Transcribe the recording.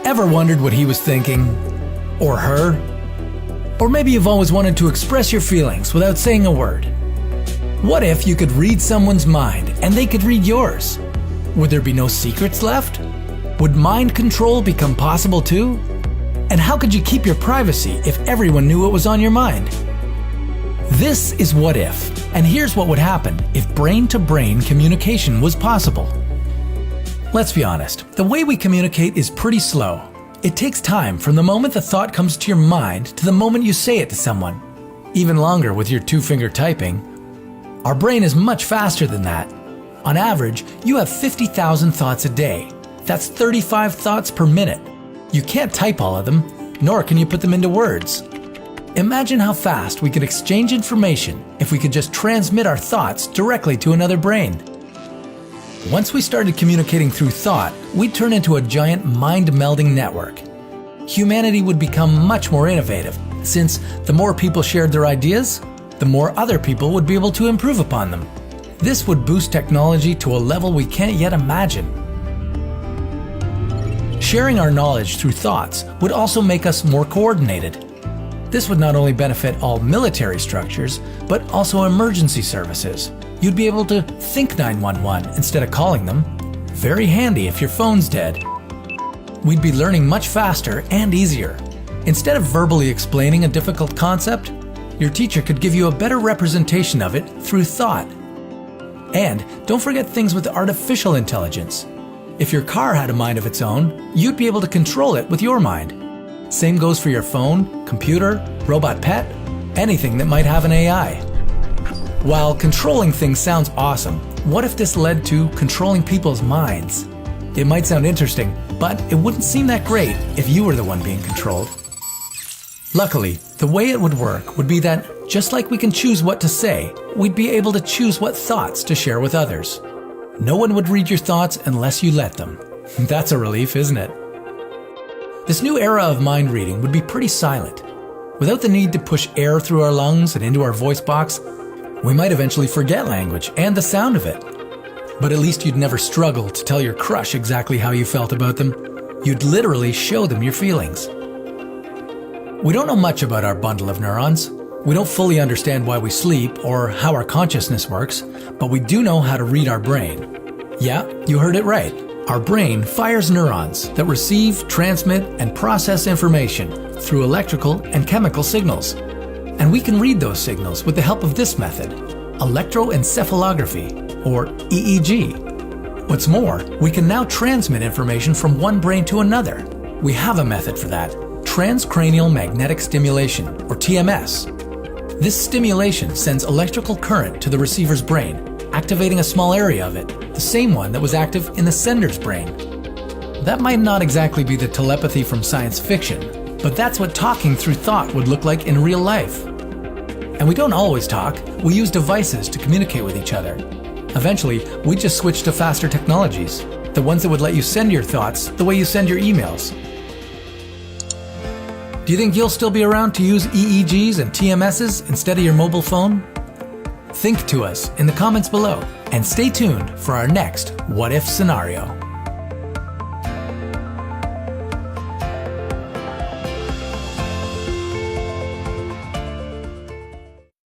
Ever wondered what he was thinking? Or her? Or maybe you've always wanted to express your feelings without saying a word. What if you could read someone's mind and they could read yours? Would there be no secrets left? Would mind control become possible too? And how could you keep your privacy if everyone knew what was on your mind? This is What If, and here's what would happen if brain-to-brain communication was possible. Let's be honest, the way we communicate is pretty slow. It takes time from the moment the thought comes to your mind to the moment you say it to someone. Even longer with your two-finger typing. Our brain is much faster than that. On average, you have 50,000 thoughts a day. That's 35 thoughts per minute. You can't type all of them, nor can you put them into words. Imagine how fast we could exchange information if we could just transmit our thoughts directly to another brain. Once we started communicating through thought, we'd turn into a giant mind-melding network. Humanity would become much more innovative, since the more people shared their ideas, the more other people would be able to improve upon them. This would boost technology to a level we can't yet imagine. Sharing our knowledge through thoughts would also make us more coordinated. This would not only benefit all military structures, but also emergency services. You'd be able to think 911 instead of calling them. Very handy if your phone's dead. We'd be learning much faster and easier. Instead of verbally explaining a difficult concept, your teacher could give you a better representation of it through thought. And don't forget things with artificial intelligence. If your car had a mind of its own, you'd be able to control it with your mind. Same goes for your phone, computer, robot pet, anything that might have an AI. While controlling things sounds awesome, what if this led to controlling people's minds? It might sound interesting, but it wouldn't seem that great if you were the one being controlled. Luckily, the way it would work would be that, just like we can choose what to say, we'd be able to choose what thoughts to share with others. No one would read your thoughts unless you let them. That's a relief, isn't it? This new era of mind reading would be pretty silent. Without the need to push air through our lungs and into our voice box, we might eventually forget language and the sound of it. But at least you'd never struggle to tell your crush exactly how you felt about them. You'd literally show them your feelings. We don't know much about our bundle of neurons. We don't fully understand why we sleep or how our consciousness works, but we do know how to read our brain. Yeah, you heard it right. Our brain fires neurons that receive, transmit, and process information through electrical and chemical signals. And we can read those signals with the help of this method, electroencephalography, or EEG. What's more, we can now transmit information from one brain to another. We have a method for that, transcranial magnetic stimulation, or TMS. This stimulation sends electrical current to the receiver's brain, activating a small area of it, the same one that was active in the sender's brain. That might not exactly be the telepathy from science fiction, but that's what talking through thought would look like in real life. And we don't always talk, we use devices to communicate with each other. Eventually, we just switch to faster technologies, the ones that would let you send your thoughts the way you send your emails. Do you think you'll still be around to use EEGs and TMSs instead of your mobile phone? Think to us in the comments below, and stay tuned for our next What If scenario.